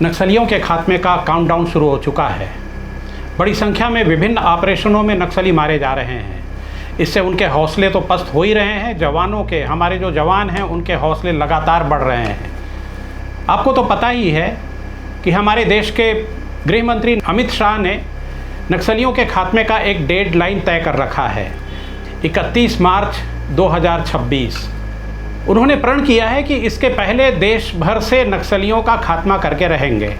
नक्सलियों के खात्मे का काउंटडाउन शुरू हो चुका है। बड़ी संख्या में विभिन्न ऑपरेशनों में नक्सली मारे जा रहे हैं। इससे उनके हौसले तो पस्त हो ही रहे हैं। जवानों के, हमारे जो जवान हैं उनके हौसले लगातार बढ़ रहे हैं। आपको तो पता ही है कि हमारे देश के गृह मंत्री अमित शाह ने नक्सलियों के खात्मे का एक डेडलाइन तय कर रखा है, 31 मार्च 2026। उन्होंने प्रण किया है कि इसके पहले देश भर से नक्सलियों का खात्मा करके रहेंगे।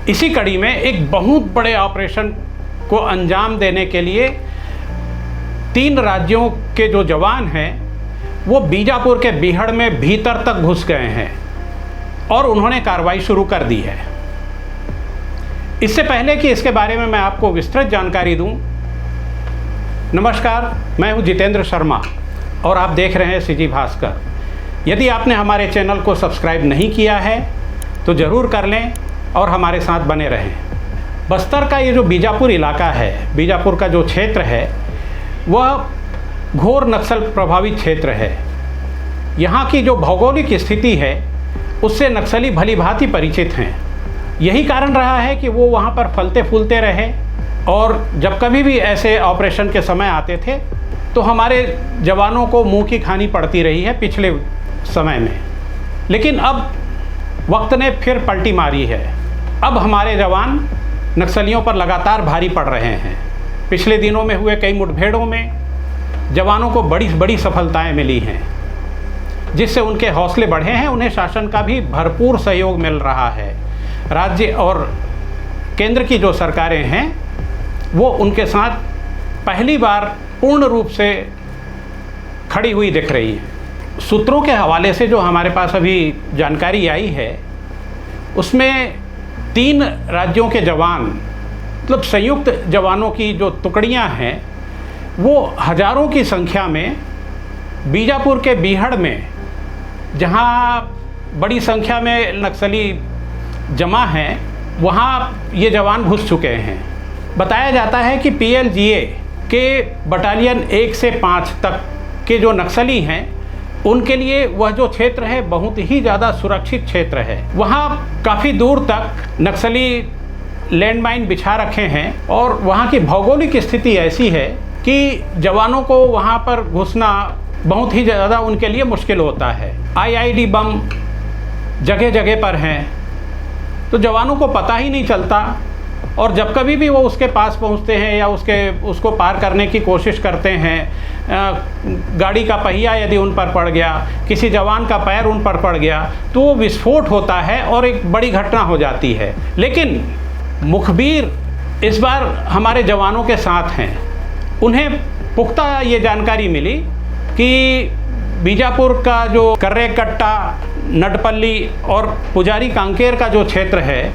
इसी कड़ी में एक बहुत बड़े ऑपरेशन को अंजाम देने के लिए 3 राज्यों के जो जवान हैं वो बीजापुर के बीहड़ में भीतर तक घुस गए हैं और उन्होंने कार्रवाई शुरू कर दी है। इससे पहले कि इसके बारे में मैं आपको विस्तृत जानकारी दूं, नमस्कार, मैं हूं जितेंद्र शर्मा और आप देख रहे हैं सीजी भास्कर। यदि आपने हमारे चैनल को सब्सक्राइब नहीं किया है तो ज़रूर कर लें और हमारे साथ बने रहें। बस्तर का ये जो बीजापुर इलाका है, बीजापुर का जो क्षेत्र है, वह घोर नक्सल प्रभावित क्षेत्र है। यहाँ की जो भौगोलिक स्थिति है उससे नक्सली भली भांति परिचित हैं। यही कारण रहा है कि वो वहाँ पर फलते फूलते रहे और जब कभी भी ऐसे ऑपरेशन के समय आते थे तो हमारे जवानों को मुंह की खानी पड़ती रही है पिछले समय में। लेकिन अब वक्त ने फिर पलटी मारी है। अब हमारे जवान नक्सलियों पर लगातार भारी पड़ रहे हैं। पिछले दिनों में हुए कई मुठभेड़ों में जवानों को बड़ी बड़ी सफलताएं मिली हैं, जिससे उनके हौसले बढ़े हैं। उन्हें शासन का भी भरपूर सहयोग मिल रहा है। राज्य और केंद्र की जो सरकारें हैं वो उनके साथ पहली बार पूर्ण रूप से खड़ी हुई दिख रही है। सूत्रों के हवाले से जो हमारे पास अभी जानकारी आई है उसमें 3 राज्यों के जवान, मतलब संयुक्त जवानों की जो टुकड़ियां हैं वो हजारों की संख्या में बीजापुर के बीहड़ में, जहां बड़ी संख्या में नक्सली जमा हैं, वहां ये जवान घुस चुके हैं। बताया जाता है कि PLGA के बटालियन 1 से 5 तक के जो नक्सली हैं उनके लिए वह जो क्षेत्र है बहुत ही ज़्यादा सुरक्षित क्षेत्र है। वहाँ काफ़ी दूर तक नक्सली लैंडमाइन बिछा रखे हैं और वहाँ की भौगोलिक स्थिति ऐसी है कि जवानों को वहाँ पर घुसना बहुत ही ज़्यादा उनके लिए मुश्किल होता है। IED बम जगह जगह पर हैं, तो जवानों को पता ही नहीं चलता और जब कभी भी वो उसके पास पहुंचते हैं या उसको पार करने की कोशिश करते हैं, गाड़ी का पहिया यदि उन पर पड़ गया, किसी जवान का पैर उन पर पड़ गया तो वो विस्फोट होता है और एक बड़ी घटना हो जाती है। लेकिन मुखबिर इस बार हमारे जवानों के साथ हैं। उन्हें पुख्ता ये जानकारी मिली कि बीजापुर का जो कर्रेकट्टा, नटपल्ली और पुजारी कांकेर का जो क्षेत्र है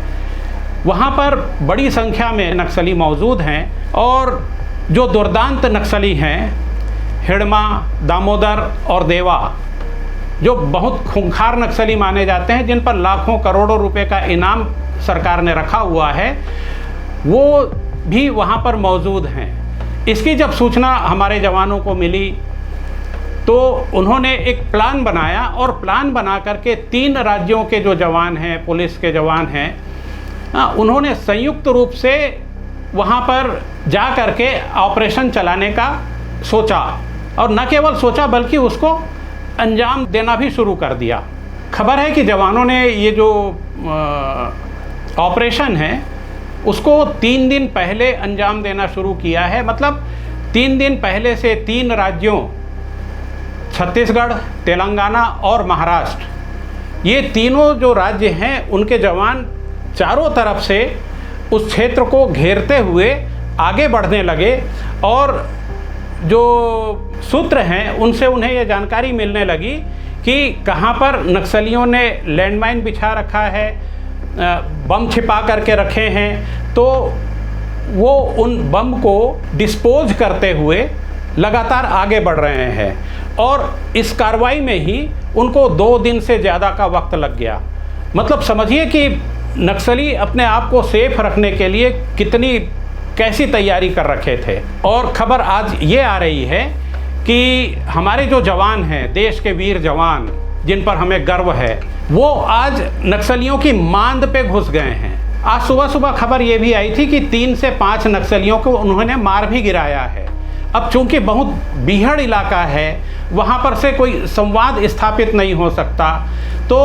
वहाँ पर बड़ी संख्या में नक्सली मौजूद हैं और जो दुर्दांत नक्सली हैं, हिड़मा, दामोदर और देवा, जो बहुत खूंखार नक्सली माने जाते हैं, जिन पर लाखों करोड़ों रुपए का इनाम सरकार ने रखा हुआ है, वो भी वहाँ पर मौजूद हैं। इसकी जब सूचना हमारे जवानों को मिली तो उन्होंने एक प्लान बनाया और प्लान बना करके 3 राज्यों के जो जवान हैं, पुलिस के जवान हैं, उन्होंने संयुक्त रूप से वहाँ पर जा करके ऑपरेशन चलाने का सोचा और न केवल सोचा बल्कि उसको अंजाम देना भी शुरू कर दिया। खबर है कि जवानों ने ये जो ऑपरेशन है उसको 3 दिन पहले अंजाम देना शुरू किया है। मतलब 3 दिन पहले से 3 राज्यों, छत्तीसगढ़, तेलंगाना और महाराष्ट्र, ये तीनों जो राज्य हैं उनके जवान चारों तरफ से उस क्षेत्र को घेरते हुए आगे बढ़ने लगे और जो सूत्र हैं उनसे उन्हें यह जानकारी मिलने लगी कि कहाँ पर नक्सलियों ने लैंडमाइन बिछा रखा है, बम छिपा करके रखे हैं, तो वो उन बम को डिस्पोज करते हुए लगातार आगे बढ़ रहे हैं और इस कार्रवाई में ही उनको 2 दिन से ज़्यादा का वक्त लग गया। मतलब समझिए कि नक्सली अपने आप को सेफ रखने के लिए कैसी तैयारी कर रखे थे। और खबर आज ये आ रही है कि हमारे जो जवान हैं, देश के वीर जवान जिन पर हमें गर्व है, वो आज नक्सलियों की मांद पे घुस गए हैं। आज सुबह सुबह खबर ये भी आई थी कि 3 से 5 नक्सलियों को उन्होंने मार भी गिराया है। अब चूंकि बहुत बीहड़ इलाका है, वहाँ पर से कोई संवाद स्थापित नहीं हो सकता, तो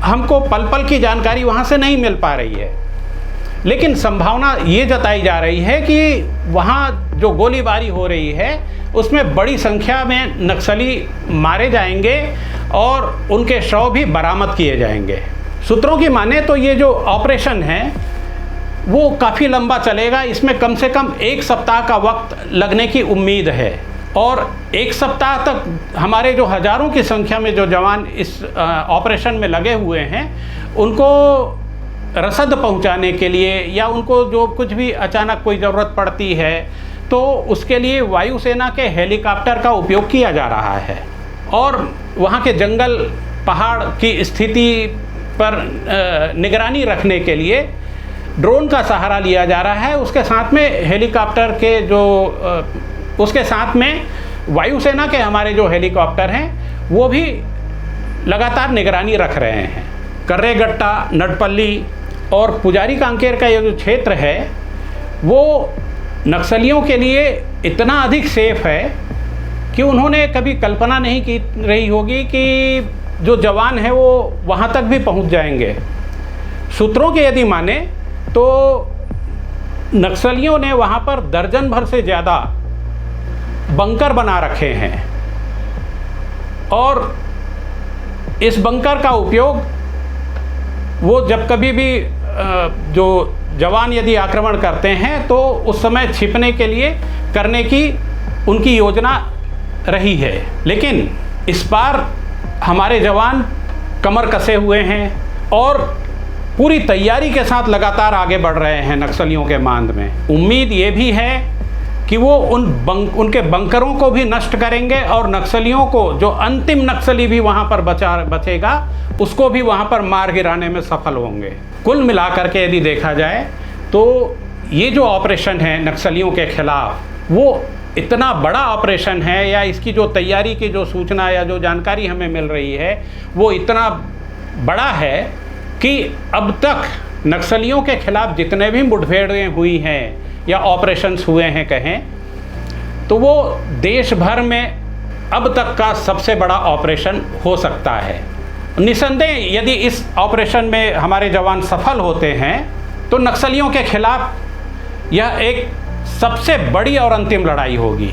हमको पल पल की जानकारी वहाँ से नहीं मिल पा रही है। लेकिन संभावना ये जताई जा रही है कि वहाँ जो गोलीबारी हो रही है उसमें बड़ी संख्या में नक्सली मारे जाएंगे और उनके शव भी बरामद किए जाएंगे। सूत्रों की माने तो ये जो ऑपरेशन है वो काफ़ी लंबा चलेगा। इसमें कम से कम 1 सप्ताह का वक्त लगने की उम्मीद है और 1 सप्ताह तक हमारे जो हज़ारों की संख्या में जो जवान इस ऑपरेशन में लगे हुए हैं उनको रसद पहुंचाने के लिए या उनको जो कुछ भी अचानक कोई ज़रूरत पड़ती है तो उसके लिए वायुसेना के हेलीकॉप्टर का उपयोग किया जा रहा है। और वहाँ के जंगल पहाड़ की स्थिति पर निगरानी रखने के लिए ड्रोन का सहारा लिया जा रहा है। उसके साथ में हेलीकॉप्टर के उसके साथ में वायुसेना के हमारे जो हेलीकॉप्टर हैं वो भी लगातार निगरानी रख रहे हैं। कर्रेगट्टा, नटपल्ली और पुजारी कांकेर का ये जो क्षेत्र है वो नक्सलियों के लिए इतना अधिक सेफ है कि उन्होंने कभी कल्पना नहीं की रही होगी कि जो जवान हैं वो वहाँ तक भी पहुँच जाएंगे। सूत्रों के यदि माने तो नक्सलियों ने वहाँ पर दर्जन भर से ज़्यादा बंकर बना रखे हैं और इस बंकर का उपयोग वो जब कभी भी जो जवान यदि आक्रमण करते हैं तो उस समय छिपने के लिए करने की उनकी योजना रही है। लेकिन इस बार हमारे जवान कमर कसे हुए हैं और पूरी तैयारी के साथ लगातार आगे बढ़ रहे हैं नक्सलियों के मांद में। उम्मीद ये भी है कि वो उनके बंकरों को भी नष्ट करेंगे और नक्सलियों को, जो अंतिम नक्सली भी वहाँ पर बचेगा, उसको भी वहाँ पर मार गिराने में सफल होंगे। कुल मिलाकर के यदि देखा जाए तो ये जो ऑपरेशन है नक्सलियों के खिलाफ वो इतना बड़ा ऑपरेशन है, या इसकी जो तैयारी की जो सूचना या जो जानकारी हमें मिल रही है वो इतना बड़ा है कि अब तक नक्सलियों के खिलाफ जितने भी मुठभेड़ें हुई हैं या ऑपरेशंस हुए हैं कहें, तो वो देश भर में अब तक का सबसे बड़ा ऑपरेशन हो सकता है। निसंदेह यदि इस ऑपरेशन में हमारे जवान सफल होते हैं तो नक्सलियों के खिलाफ यह एक सबसे बड़ी और अंतिम लड़ाई होगी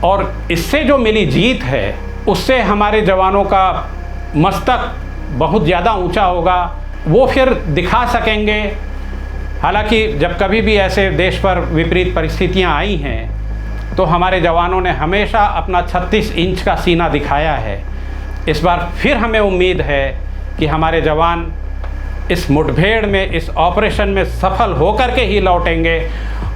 और इससे जो मिली जीत है उससे हमारे जवानों का मस्तक बहुत ज़्यादा ऊंचा होगा। वो फिर दिखा सकेंगे। हालांकि जब कभी भी ऐसे देश पर विपरीत परिस्थितियां आई हैं तो हमारे जवानों ने हमेशा अपना 36 इंच का सीना दिखाया है। इस बार फिर हमें उम्मीद है कि हमारे जवान इस मुठभेड़ में, इस ऑपरेशन में सफल होकर के ही लौटेंगे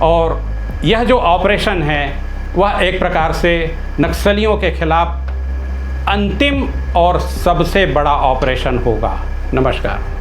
और यह जो ऑपरेशन है वह एक प्रकार से नक्सलियों के खिलाफ अंतिम और सबसे बड़ा ऑपरेशन होगा। नमस्कार।